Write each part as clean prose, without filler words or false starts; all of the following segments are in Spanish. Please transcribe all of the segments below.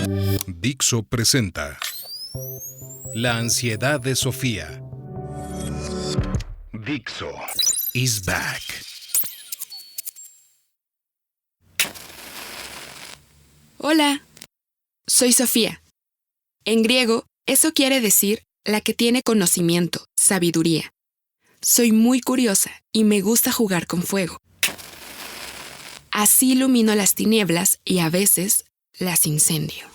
Dixo presenta La ansiedad de Sofía. Dixo is back. Hola, soy Sofía. En griego, eso quiere decir la que tiene conocimiento, sabiduría. Soy muy curiosa y me gusta jugar con fuego. Así ilumino las tinieblas y a veces las incendio.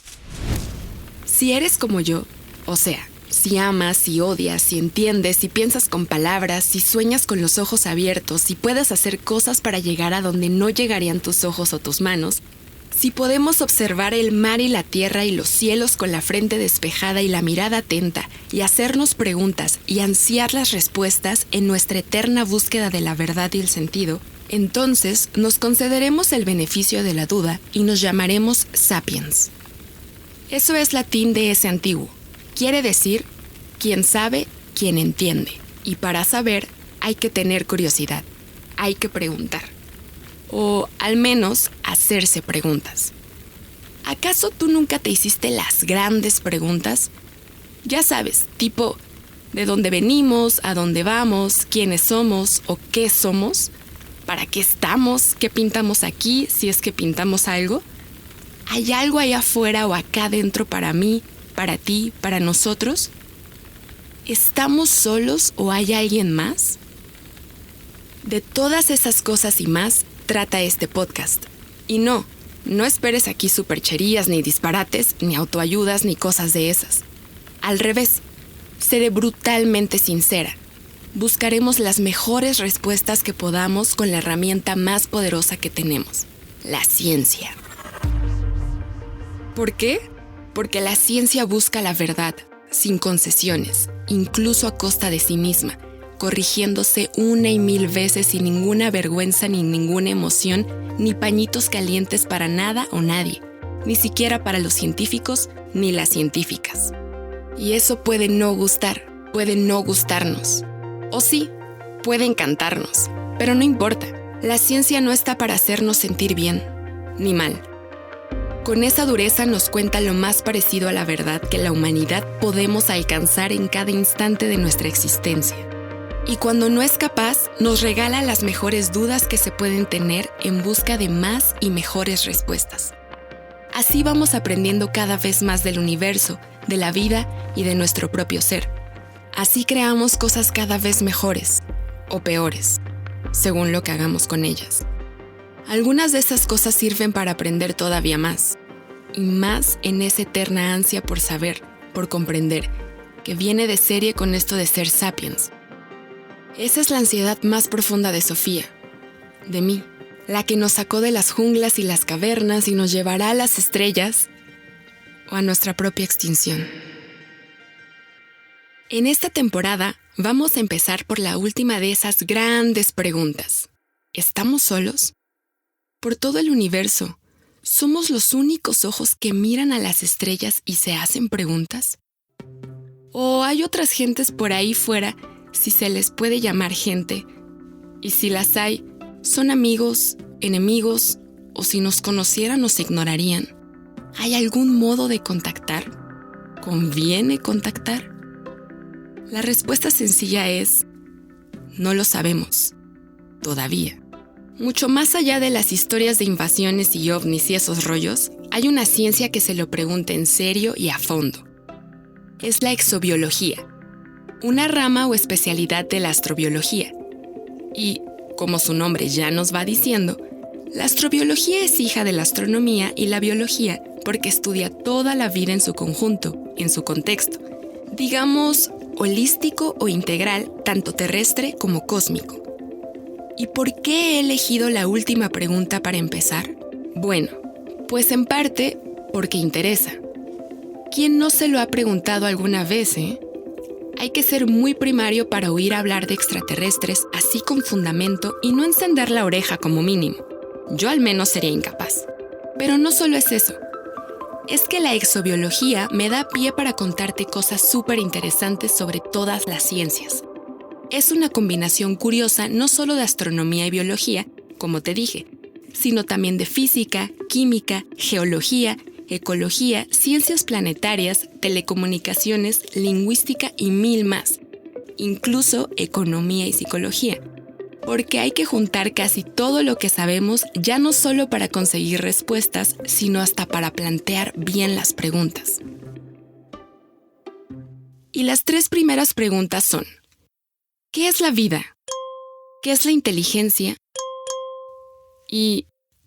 Si eres como yo, o sea, si amas, si odias, si entiendes, si piensas con palabras, si sueñas con los ojos abiertos, si puedes hacer cosas para llegar a donde no llegarían tus ojos o tus manos, si podemos observar el mar y la tierra y los cielos con la frente despejada y la mirada atenta y hacernos preguntas y ansiar las respuestas en nuestra eterna búsqueda de la verdad y el sentido, entonces nos concederemos el beneficio de la duda y nos llamaremos sapiens. Eso es latín de ese antiguo. Quiere decir, quien sabe, quien entiende. Y para saber, hay que tener curiosidad. Hay que preguntar. O al menos hacerse preguntas. ¿Acaso tú nunca te hiciste las grandes preguntas? Ya sabes, tipo, ¿de dónde venimos? ¿A dónde vamos? ¿Quiénes somos? ¿O qué somos? ¿Para qué estamos? ¿Qué pintamos aquí? Si es que pintamos algo. ¿Hay algo allá afuera o acá dentro para mí, para ti, para nosotros? ¿Estamos solos o hay alguien más? De todas esas cosas y más trata este podcast. Y no esperes aquí supercherías, ni disparates, ni autoayudas, ni cosas de esas. Al revés, seré brutalmente sincera. Buscaremos las mejores respuestas que podamos con la herramienta más poderosa que tenemos, la ciencia. ¿Por qué? Porque la ciencia busca la verdad, sin concesiones, incluso a costa de sí misma, corrigiéndose 1 y 1000 veces sin ninguna vergüenza ni ninguna emoción, ni pañitos calientes para nada o nadie, ni siquiera para los científicos ni las científicas. Y eso puede no gustar, puede no gustarnos. O sí, puede encantarnos, pero no importa. La ciencia no está para hacernos sentir bien, ni mal. Con esa dureza nos cuenta lo más parecido a la verdad que la humanidad podemos alcanzar en cada instante de nuestra existencia. Y cuando no es capaz, nos regala las mejores dudas que se pueden tener en busca de más y mejores respuestas. Así vamos aprendiendo cada vez más del universo, de la vida y de nuestro propio ser. Así creamos cosas cada vez mejores o peores, según lo que hagamos con ellas. Algunas de esas cosas sirven para aprender todavía más, y más en esa eterna ansia por saber, por comprender, que viene de serie con esto de ser sapiens. Esa es la ansiedad más profunda de Sofía, de mí, la que nos sacó de las junglas y las cavernas y nos llevará a las estrellas o a nuestra propia extinción. En esta temporada vamos a empezar por la última de esas grandes preguntas. ¿Estamos solos? Por todo el universo, ¿somos los únicos ojos que miran a las estrellas y se hacen preguntas? ¿O hay otras gentes por ahí fuera, si se les puede llamar gente? Y si las hay, ¿son amigos, enemigos, o si nos conocieran nos ignorarían? ¿Hay algún modo de contactar? ¿Conviene contactar? La respuesta sencilla es, no lo sabemos, todavía. Mucho más allá de las historias de invasiones y ovnis y esos rollos, hay una ciencia que se lo pregunta en serio y a fondo. Es la exobiología, una rama o especialidad de la astrobiología. Y, como su nombre ya nos va diciendo, la astrobiología es hija de la astronomía y la biología porque estudia toda la vida en su conjunto, en su contexto, digamos holístico o integral, tanto terrestre como cósmico. ¿Y por qué he elegido la última pregunta para empezar? Bueno, pues en parte porque interesa. ¿Quién no se lo ha preguntado alguna vez, Hay que ser muy primario para oír hablar de extraterrestres así con fundamento y no encender la oreja como mínimo. Yo al menos sería incapaz. Pero no solo es eso. Es que la exobiología me da pie para contarte cosas súper interesantes sobre todas las ciencias. Es una combinación curiosa no solo de astronomía y biología, como te dije, sino también de física, química, geología ecología, ciencias planetarias, telecomunicaciones, lingüística y mil más, incluso economía y psicología. Porque hay que juntar casi todo lo que sabemos ya no solo para conseguir respuestas, sino hasta para plantear bien las preguntas. Y las 3 primeras preguntas son: ¿qué es la vida? ¿Qué es la inteligencia? ¿Y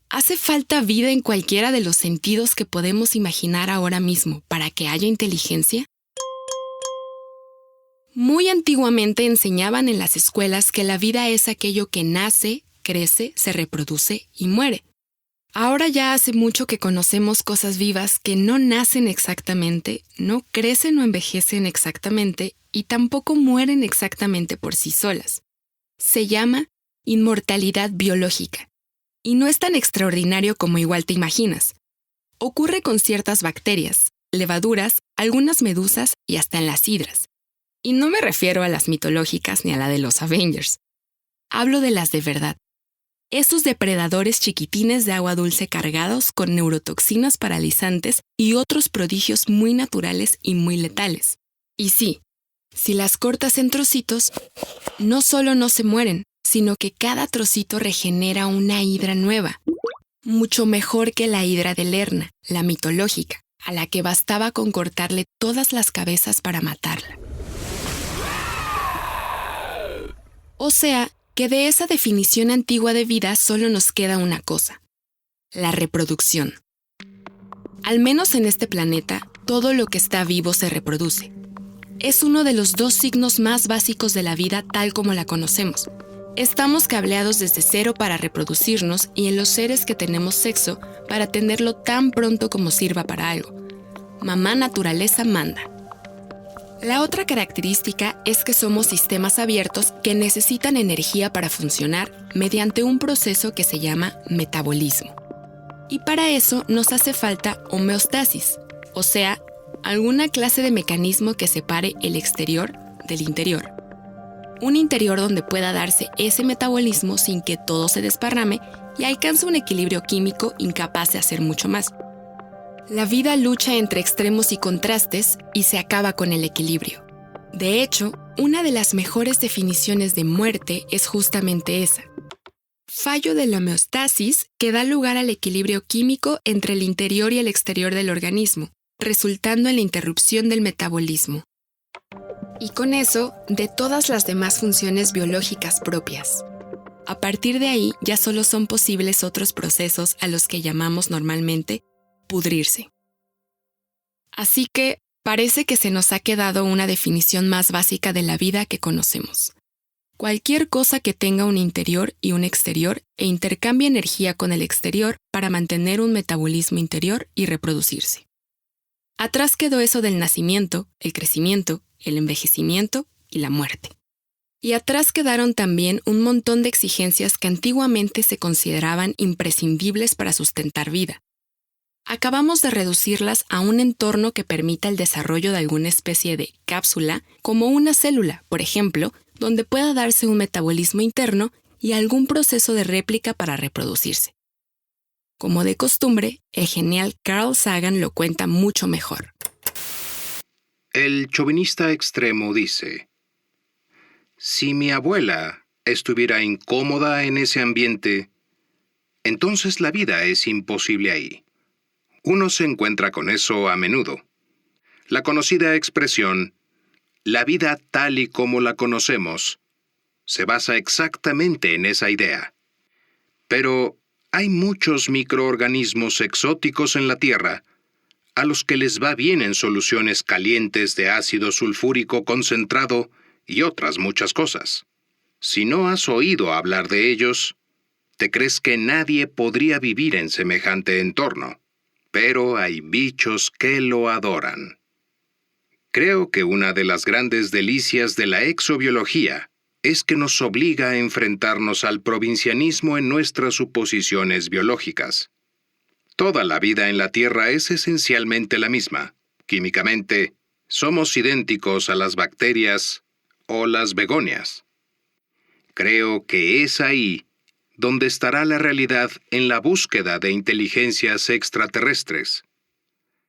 hace falta vida en cualquiera de los sentidos que podemos imaginar ahora mismo para que haya inteligencia? Muy antiguamente enseñaban en las escuelas que la vida es aquello que nace, crece, se reproduce y muere. Ahora ya hace mucho que conocemos cosas vivas que no nacen exactamente, no crecen o envejecen exactamente y tampoco mueren exactamente por sí solas. Se llama inmortalidad biológica. Y no es tan extraordinario como igual te imaginas. Ocurre con ciertas bacterias, levaduras, algunas medusas y hasta en las hidras. Y no me refiero a las mitológicas ni a la de los Avengers. Hablo de las de verdad. Esos depredadores chiquitines de agua dulce cargados con neurotoxinas paralizantes y otros prodigios muy naturales y muy letales. Y sí, si las cortas en trocitos, no solo no se mueren, sino que cada trocito regenera una hidra nueva. Mucho mejor que la hidra de Lerna, la mitológica, a la que bastaba con cortarle todas las cabezas para matarla. O sea, que de esa definición antigua de vida solo nos queda una cosa: la reproducción. Al menos en este planeta, todo lo que está vivo se reproduce. Es uno de los 2 signos más básicos de la vida tal como la conocemos. Estamos cableados desde cero para reproducirnos y en los seres que tenemos sexo para tenerlo tan pronto como sirva para algo. Mamá naturaleza manda. La otra característica es que somos sistemas abiertos que necesitan energía para funcionar mediante un proceso que se llama metabolismo. Y para eso nos hace falta homeostasis, o sea, alguna clase de mecanismo que separe el exterior del interior. Un interior donde pueda darse ese metabolismo sin que todo se desparrame y alcance un equilibrio químico incapaz de hacer mucho más. La vida lucha entre extremos y contrastes y se acaba con el equilibrio. De hecho, una de las mejores definiciones de muerte es justamente esa: fallo de la homeostasis que da lugar al equilibrio químico entre el interior y el exterior del organismo, resultando en la interrupción del metabolismo. Y con eso, de todas las demás funciones biológicas propias. A partir de ahí, ya solo son posibles otros procesos a los que llamamos normalmente pudrirse. Así que parece que se nos ha quedado una definición más básica de la vida que conocemos. Cualquier cosa que tenga un interior y un exterior e intercambie energía con el exterior para mantener un metabolismo interior y reproducirse. Atrás quedó eso del nacimiento, el crecimiento, el envejecimiento y la muerte. Y atrás quedaron también un montón de exigencias que antiguamente se consideraban imprescindibles para sustentar vida. Acabamos de reducirlas a un entorno que permita el desarrollo de alguna especie de cápsula, como una célula, por ejemplo, donde pueda darse un metabolismo interno y algún proceso de réplica para reproducirse. Como de costumbre, el genial Carl Sagan lo cuenta mucho mejor. El chauvinista extremo dice: si mi abuela estuviera incómoda en ese ambiente, entonces la vida es imposible ahí. Uno se encuentra con eso a menudo. La conocida expresión, la vida tal y como la conocemos, se basa exactamente en esa idea. Pero hay muchos microorganismos exóticos en la Tierra a los que les va bien en soluciones calientes de ácido sulfúrico concentrado y otras muchas cosas. Si no has oído hablar de ellos, te crees que nadie podría vivir en semejante entorno. Pero hay bichos que lo adoran. Creo que una de las grandes delicias de la exobiología es que nos obliga a enfrentarnos al provincianismo en nuestras suposiciones biológicas. Toda la vida en la Tierra es esencialmente la misma. Químicamente, somos idénticos a las bacterias o las begonias. Creo que es ahí donde estará la realidad en la búsqueda de inteligencias extraterrestres.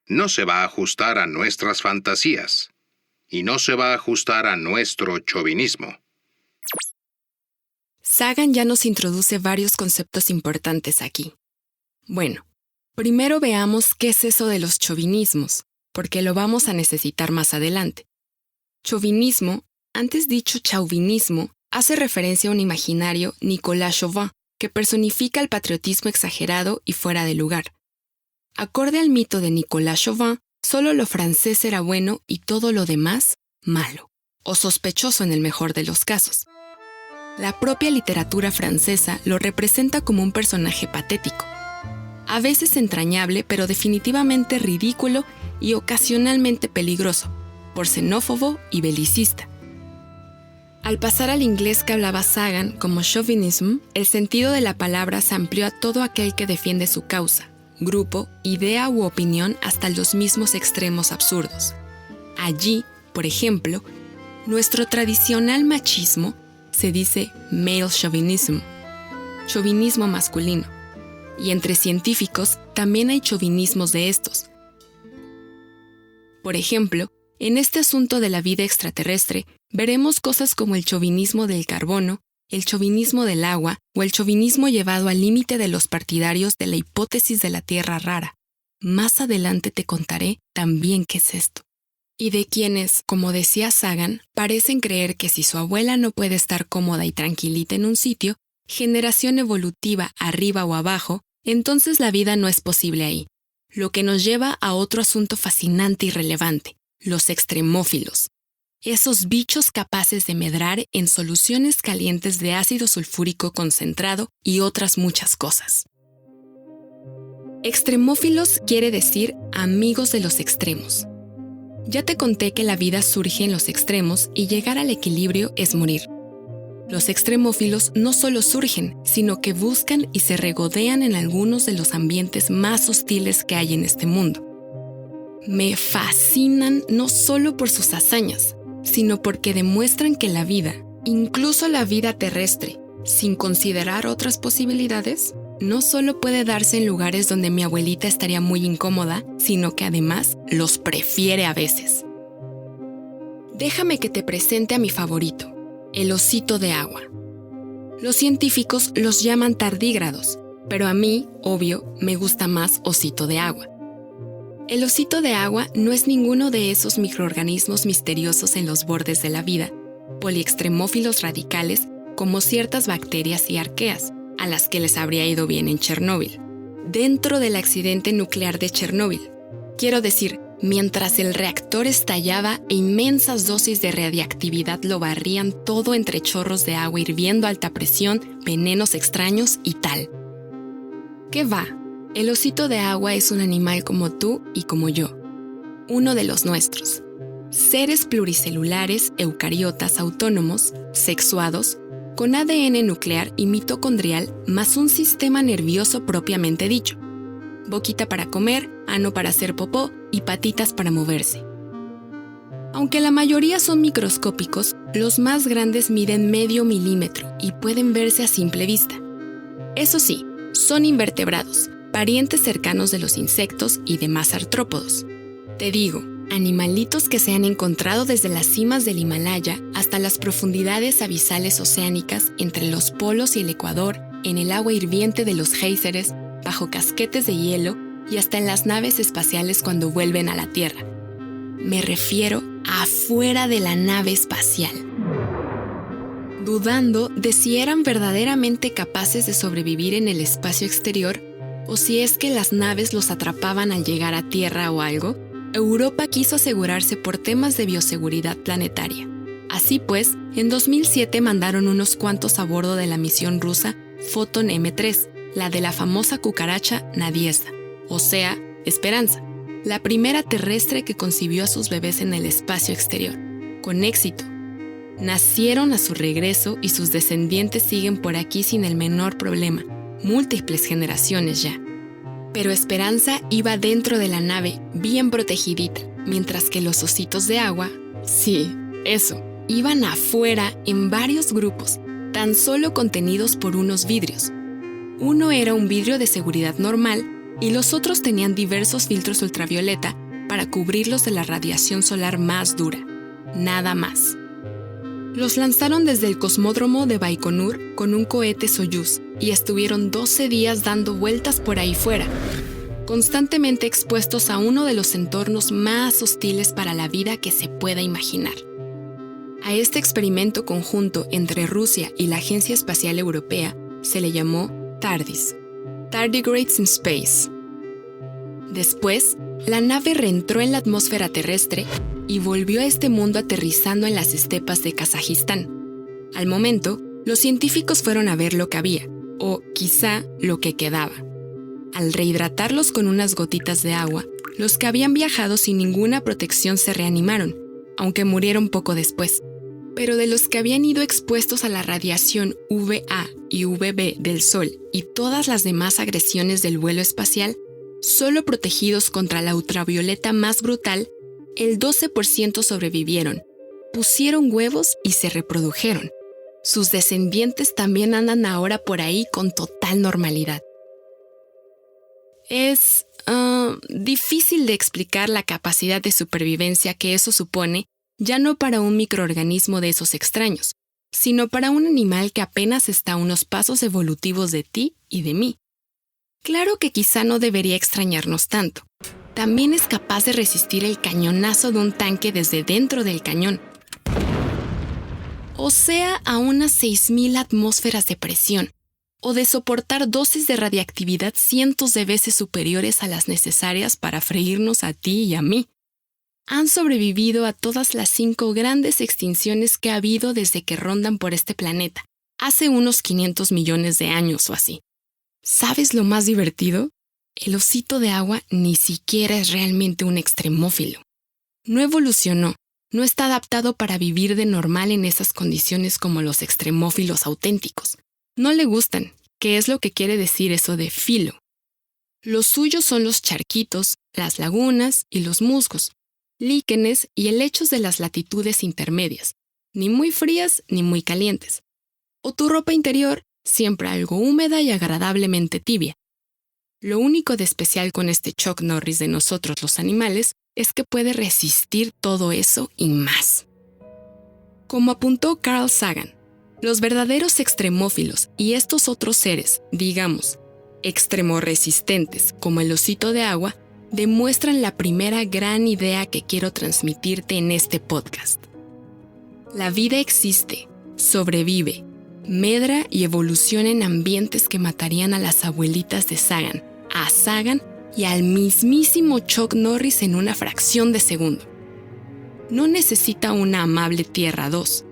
no se va a ajustar a nuestras fantasías y no se va a ajustar a nuestro chauvinismo. Sagan ya nos introduce varios conceptos importantes aquí. Bueno, primero veamos qué es eso de los chauvinismos, porque lo vamos a necesitar más adelante. Chauvinismo, antes dicho chauvinismo, hace referencia a un imaginario Nicolas Chauvin, que personifica el patriotismo exagerado y fuera de lugar. Acorde al mito de Nicolas Chauvin, solo lo francés era bueno y todo lo demás, malo, o sospechoso en el mejor de los casos. La propia literatura francesa lo representa como un personaje patético, a veces entrañable, pero definitivamente ridículo y ocasionalmente peligroso, por xenófobo y belicista. Al pasar al inglés que hablaba Sagan como chauvinism, el sentido de la palabra se amplió a todo aquel que defiende su causa, grupo, idea u opinión hasta los mismos extremos absurdos. Allí, por ejemplo, nuestro tradicional machismo se dice male chauvinism, chauvinismo masculino, y entre científicos también hay chauvinismos de estos. Por ejemplo, en este asunto de la vida extraterrestre, veremos cosas como el chauvinismo del carbono, el chauvinismo del agua o el chauvinismo llevado al límite de los partidarios de la hipótesis de la Tierra rara. Más adelante te contaré también qué es esto. Y de quienes, como decía Sagan, parecen creer que si su abuela no puede estar cómoda y tranquilita en un sitio, generación evolutiva arriba o abajo, entonces la vida no es posible ahí. Lo que nos lleva a otro asunto fascinante y relevante, los extremófilos. Esos bichos capaces de medrar en soluciones calientes de ácido sulfúrico concentrado y otras muchas cosas. Extremófilos quiere decir amigos de los extremos. Ya te conté que la vida surge en los extremos y llegar al equilibrio es morir. Los extremófilos no solo surgen, sino que buscan y se regodean en algunos de los ambientes más hostiles que hay en este mundo. Me fascinan no solo por sus hazañas, sino porque demuestran que la vida, incluso la vida terrestre, sin considerar otras posibilidades, no solo puede darse en lugares donde mi abuelita estaría muy incómoda, sino que además los prefiere a veces. Déjame que te presente a mi favorito, el osito de agua. Los científicos los llaman tardígrados, pero a mí, obvio, me gusta más osito de agua. El osito de agua no es ninguno de esos microorganismos misteriosos en los bordes de la vida, poliextremófilos radicales como ciertas bacterias y arqueas, a las que les habría ido bien en Chernóbil. Dentro del accidente nuclear de Chernóbil, quiero decir, mientras el reactor estallaba e inmensas dosis de radiactividad lo barrían todo entre chorros de agua hirviendo a alta presión, venenos extraños y tal. ¿Qué va? El osito de agua es un animal como tú y como yo, uno de los nuestros. Seres pluricelulares, eucariotas autónomos, sexuados, con ADN nuclear y mitocondrial más un sistema nervioso propiamente dicho. Boquita para comer, ano para hacer popó y patitas para moverse. Aunque la mayoría son microscópicos, los más grandes miden medio milímetro y pueden verse a simple vista. Eso sí, son invertebrados, parientes cercanos de los insectos y demás artrópodos. Te digo, animalitos que se han encontrado desde las cimas del Himalaya hasta las profundidades abisales oceánicas entre los polos y el Ecuador, en el agua hirviente de los géiseres, bajo casquetes de hielo y hasta en las naves espaciales cuando vuelven a la Tierra. Me refiero a afuera de la nave espacial. Dudando de si eran verdaderamente capaces de sobrevivir en el espacio exterior o si es que las naves los atrapaban al llegar a Tierra o algo, Europa quiso asegurarse por temas de bioseguridad planetaria. Así pues, en 2007 mandaron unos cuantos a bordo de la misión rusa Foton M3, la de la famosa cucaracha Nadiezhda, o sea, Esperanza, la primera terrestre que concibió a sus bebés en el espacio exterior, con éxito. Nacieron a su regreso y sus descendientes siguen por aquí sin el menor problema, múltiples generaciones ya. Pero Esperanza iba dentro de la nave, bien protegidita, mientras que los ositos de agua, sí, eso, iban afuera en varios grupos, tan solo contenidos por unos vidrios. Uno era un vidrio de seguridad normal y los otros tenían diversos filtros ultravioleta para cubrirlos de la radiación solar más dura. Nada más. Los lanzaron desde el cosmódromo de Baikonur con un cohete Soyuz y estuvieron 12 días dando vueltas por ahí fuera, constantemente expuestos a uno de los entornos más hostiles para la vida que se pueda imaginar. A este experimento conjunto entre Rusia y la Agencia Espacial Europea se le llamó TARDIS, Tardigrades in Space. Después, la nave reentró en la atmósfera terrestre y volvió a este mundo aterrizando en las estepas de Kazajistán. Al momento, los científicos fueron a ver lo que había, o quizá lo que quedaba. Al rehidratarlos con unas gotitas de agua, los que habían viajado sin ninguna protección se reanimaron, aunque murieron poco después. Pero de los que habían ido expuestos a la radiación UVA y UVB del Sol y todas las demás agresiones del vuelo espacial, solo protegidos contra la ultravioleta más brutal, el 12% sobrevivieron, pusieron huevos y se reprodujeron. Sus descendientes también andan ahora por ahí con total normalidad. Es difícil de explicar la capacidad de supervivencia que eso supone, ya no para un microorganismo de esos extraños, sino para un animal que apenas está a unos pasos evolutivos de ti y de mí. Claro que quizá no debería extrañarnos tanto. También es capaz de resistir el cañonazo de un tanque desde dentro del cañón. O sea, a unas 6,000 atmósferas de presión, o de soportar dosis de radiactividad cientos de veces superiores a las necesarias para freírnos a ti y a mí. Han sobrevivido a todas las 5 grandes extinciones que ha habido desde que rondan por este planeta, hace unos 500 millones de años o así. ¿Sabes lo más divertido? El osito de agua ni siquiera es realmente un extremófilo. No evolucionó, no está adaptado para vivir de normal en esas condiciones como los extremófilos auténticos. No le gustan, que es lo que quiere decir eso de filo. Los suyos son los charquitos, las lagunas y los musgos, líquenes y helechos de las latitudes intermedias, ni muy frías ni muy calientes. O tu ropa interior, siempre algo húmeda y agradablemente tibia. Lo único de especial con este Chuck Norris de nosotros los animales es que puede resistir todo eso y más. Como apuntó Carl Sagan, los verdaderos extremófilos y estos otros seres, digamos, extremorresistentes como el osito de agua, demuestran la primera gran idea que quiero transmitirte en este podcast. La vida existe, sobrevive, medra y evoluciona en ambientes que matarían a las abuelitas de Sagan, a Sagan y al mismísimo Chuck Norris en una fracción de segundo. No necesita una amable Tierra 2.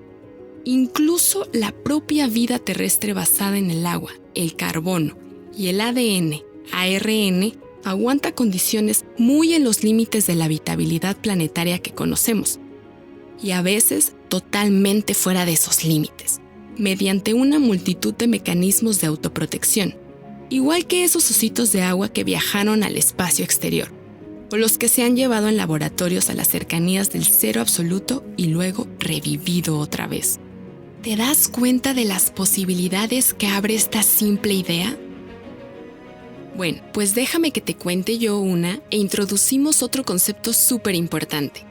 Incluso la propia vida terrestre basada en el agua, el carbono y el ADN, ARN, aguanta condiciones muy en los límites de la habitabilidad planetaria que conocemos, y a veces totalmente fuera de esos límites, mediante una multitud de mecanismos de autoprotección, igual que esos ositos de agua que viajaron al espacio exterior, o los que se han llevado en laboratorios a las cercanías del cero absoluto y luego revivido otra vez. ¿Te das cuenta de las posibilidades que abre esta simple idea? Bueno, pues déjame que te cuente yo una e introducimos otro concepto súper importante.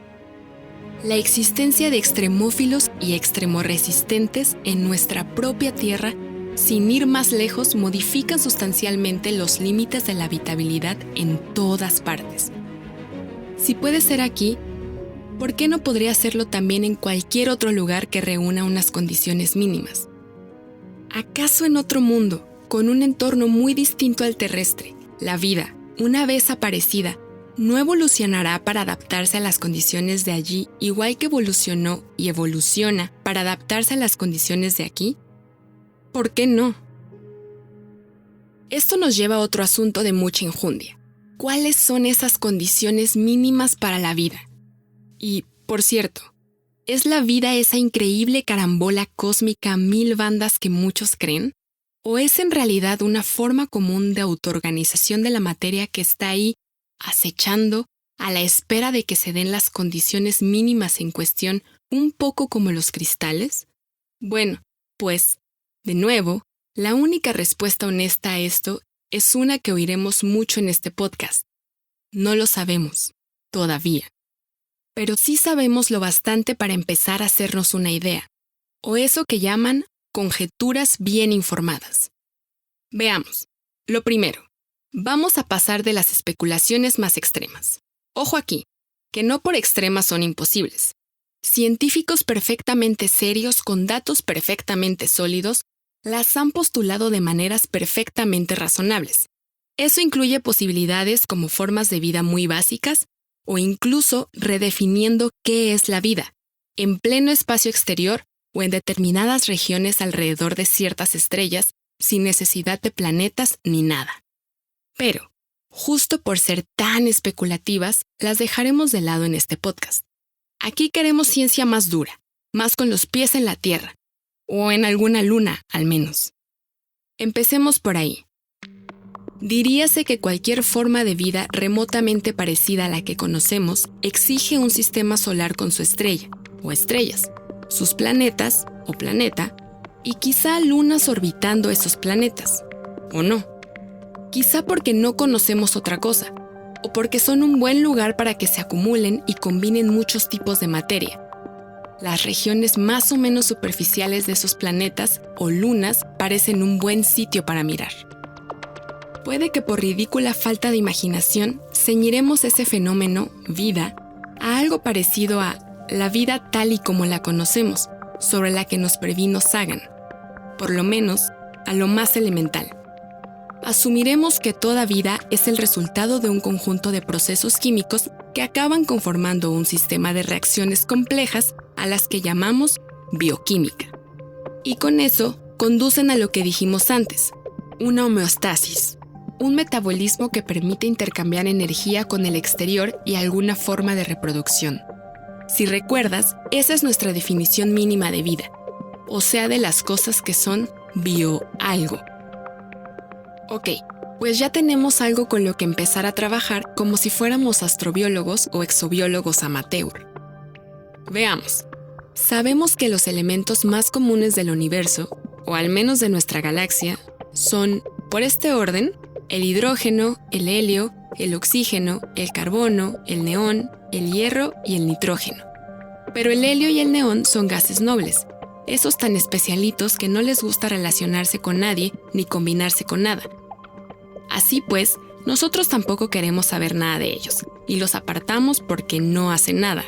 La existencia de extremófilos y extremorresistentes en nuestra propia Tierra, sin ir más lejos, modifican sustancialmente los límites de la habitabilidad en todas partes. Si puede ser aquí, ¿por qué no podría hacerlo también en cualquier otro lugar que reúna unas condiciones mínimas? ¿Acaso en otro mundo, con un entorno muy distinto al terrestre, la vida, una vez aparecida, no evolucionará para adaptarse a las condiciones de allí igual que evolucionó y evoluciona para adaptarse a las condiciones de aquí? ¿Por qué no? Esto nos lleva a otro asunto de mucha enjundia. ¿Cuáles son esas condiciones mínimas para la vida? Y, por cierto, ¿es la vida esa increíble carambola cósmica a 1000 bandas que muchos creen? ¿O es en realidad una forma común de autoorganización de la materia que está ahí, acechando, a la espera de que se den las condiciones mínimas en cuestión, un poco como los cristales? Bueno, pues, de nuevo, la única respuesta honesta a esto es una que oiremos mucho en este podcast. No lo sabemos, todavía. Pero sí sabemos lo bastante para empezar a hacernos una idea, o eso que llaman conjeturas bien informadas. Veamos. Lo primero, vamos a pasar de las especulaciones más extremas. Ojo aquí, que no por extremas son imposibles. Científicos perfectamente serios con datos perfectamente sólidos las han postulado de maneras perfectamente razonables. Eso incluye posibilidades como formas de vida muy básicas o incluso redefiniendo qué es la vida, en pleno espacio exterior o en determinadas regiones alrededor de ciertas estrellas, sin necesidad de planetas ni nada. Pero, justo por ser tan especulativas, las dejaremos de lado en este podcast. Aquí queremos ciencia más dura, más con los pies en la Tierra, o en alguna luna, al menos. Empecemos por ahí. Diríase que cualquier forma de vida remotamente parecida a la que conocemos exige un sistema solar con su estrella, o estrellas, sus planetas, o planeta, y quizá lunas orbitando esos planetas, o no. Quizá porque no conocemos otra cosa, o porque son un buen lugar para que se acumulen y combinen muchos tipos de materia. Las regiones más o menos superficiales de esos planetas o lunas parecen un buen sitio para mirar. Puede que por ridícula falta de imaginación ceñiremos ese fenómeno, vida, a algo parecido a la vida tal y como la conocemos, sobre la que nos previno Sagan. Por lo menos, a lo más elemental. Asumiremos que toda vida es el resultado de un conjunto de procesos químicos que acaban conformando un sistema de reacciones complejas a las que llamamos bioquímica. Y con eso conducen a lo que dijimos antes, una homeostasis, un metabolismo que permite intercambiar energía con el exterior y alguna forma de reproducción. Si recuerdas, esa es nuestra definición mínima de vida, o sea, de las cosas que son bio-algo. Ok, pues ya tenemos algo con lo que empezar a trabajar como si fuéramos astrobiólogos o exobiólogos amateur. Veamos. Sabemos que los elementos más comunes del universo, o al menos de nuestra galaxia, son, por este orden, el hidrógeno, el helio, el oxígeno, el carbono, el neón, el hierro y el nitrógeno. Pero el helio y el neón son gases nobles, esos tan especialitos que no les gusta relacionarse con nadie ni combinarse con nada. Así pues, nosotros tampoco queremos saber nada de ellos, y los apartamos porque no hacen nada.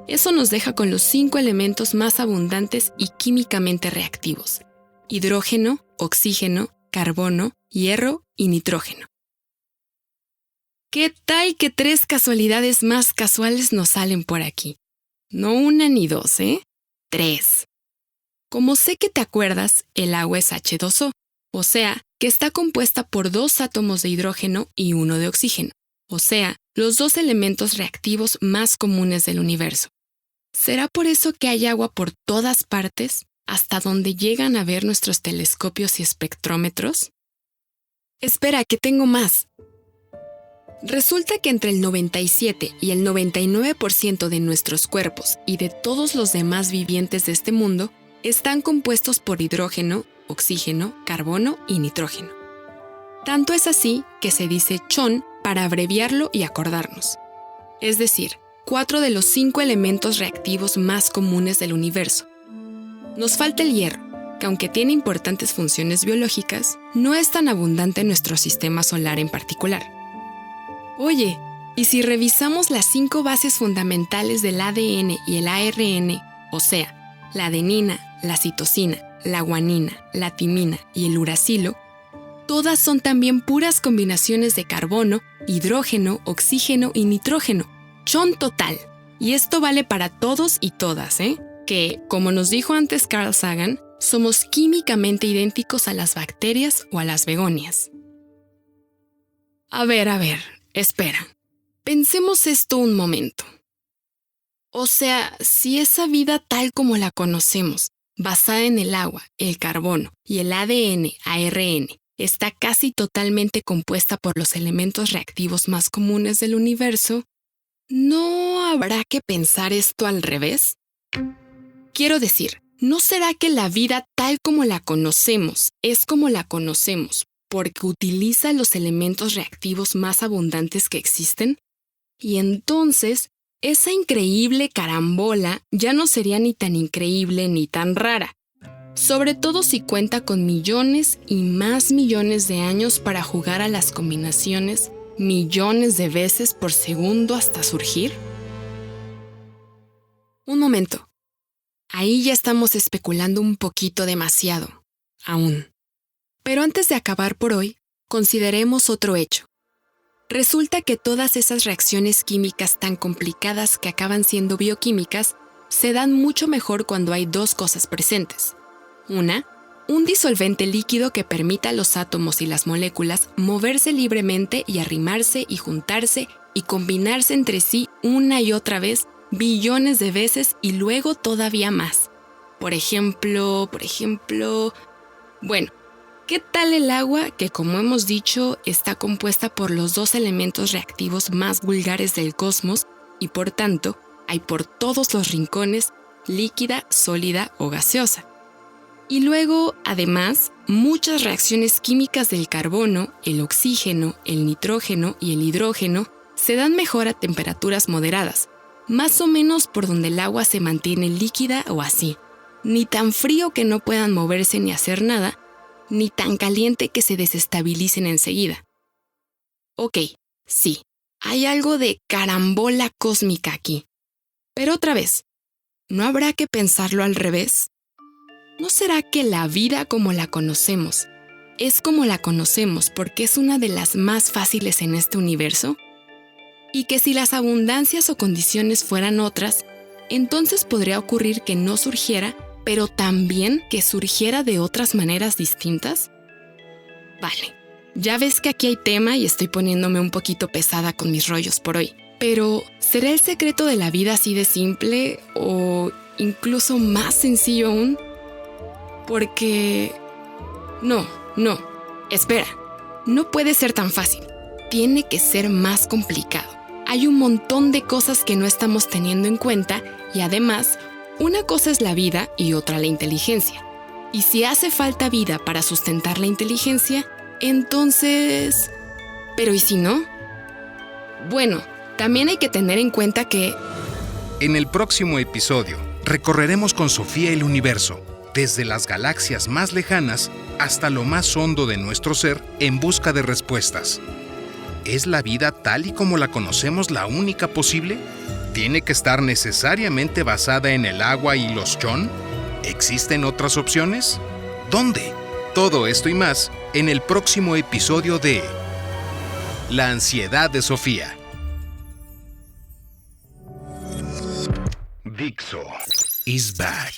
Eso nos deja con los 5 elementos más abundantes y químicamente reactivos: hidrógeno, oxígeno, carbono, hierro y nitrógeno. ¿Qué tal que 3 casualidades más casuales nos salen por aquí? No 1 ni 2, 3. Como sé que te acuerdas, el agua es H2O, o sea, que está compuesta por 2 átomos de hidrógeno y 1 de oxígeno, o sea, los 2 elementos reactivos más comunes del universo. ¿Será por eso que hay agua por todas partes, hasta donde llegan a ver nuestros telescopios y espectrómetros? Espera, que tengo más. Resulta que entre el 97 y el 99% de nuestros cuerpos y de todos los demás vivientes de este mundo están compuestos por hidrógeno, oxígeno, carbono y nitrógeno. Tanto es así que se dice CHON para abreviarlo y acordarnos. Es decir, 4 de los 5 elementos reactivos más comunes del universo. Nos falta el hierro, que aunque tiene importantes funciones biológicas, no es tan abundante en nuestro sistema solar en particular. Oye, ¿y si revisamos las 5 bases fundamentales del ADN y el ARN, o sea, la adenina, la citosina, la guanina, la timina y el uracilo, todas son también puras combinaciones de carbono, hidrógeno, oxígeno y nitrógeno. Chon total. Y esto vale para todos y todas, que, como nos dijo antes Carl Sagan, somos químicamente idénticos a las bacterias o a las begonias. A ver, espera. Pensemos esto un momento. O sea, si esa vida tal como la conocemos, basada en el agua, el carbono y el ADN, ARN, está casi totalmente compuesta por los elementos reactivos más comunes del universo, ¿no habrá que pensar esto al revés? Quiero decir, ¿no será que la vida tal como la conocemos es como la conocemos porque utiliza los elementos reactivos más abundantes que existen, y entonces esa increíble carambola ya no sería ni tan increíble ni tan rara, sobre todo si cuenta con millones y más millones de años para jugar a las combinaciones millones de veces por segundo hasta surgir. Un momento. Ahí ya estamos especulando un poquito demasiado, aún. Pero antes de acabar por hoy, consideremos otro hecho. Resulta que todas esas reacciones químicas tan complicadas que acaban siendo bioquímicas se dan mucho mejor cuando hay dos cosas presentes. Una, un disolvente líquido que permita a los átomos y las moléculas moverse libremente y arrimarse y juntarse y combinarse entre sí una y otra vez billones de veces y luego todavía más. Por ejemplo... Bueno, ¿qué tal el agua que, como hemos dicho, está compuesta por los dos elementos reactivos más vulgares del cosmos y por tanto hay por todos los rincones, líquida, sólida o gaseosa? Y luego, además, muchas reacciones químicas del carbono, el oxígeno, el nitrógeno y el hidrógeno se dan mejor a temperaturas moderadas, más o menos por donde el agua se mantiene líquida o así, ni tan frío que no puedan moverse ni hacer nada, ni tan caliente que se desestabilicen enseguida. Ok, sí, hay algo de carambola cósmica aquí. Pero otra vez, ¿no habrá que pensarlo al revés? ¿No será que la vida como la conocemos es como la conocemos porque es una de las más fáciles en este universo? Y que si las abundancias o condiciones fueran otras, entonces podría ocurrir que no surgiera, pero también que surgiera de otras maneras distintas. Vale, ya ves que aquí hay tema y estoy poniéndome un poquito pesada con mis rollos por hoy. Pero, ¿será el secreto de la vida así de simple o incluso más sencillo aún? Porque... No, espera, no puede ser tan fácil. Tiene que ser más complicado. Hay un montón de cosas que no estamos teniendo en cuenta y además, una cosa es la vida y otra la inteligencia. Y si hace falta vida para sustentar la inteligencia, entonces... ¿Pero y si no? Bueno, también hay que tener en cuenta que... En el próximo episodio, recorreremos con Sofía el universo, desde las galaxias más lejanas hasta lo más hondo de nuestro ser en busca de respuestas. ¿Es la vida tal y como la conocemos la única posible? ¿Tiene que estar necesariamente basada en el agua y los chon? ¿Existen otras opciones? ¿Dónde? Todo esto y más en el próximo episodio de La ansiedad de Sofía. Dixo is back.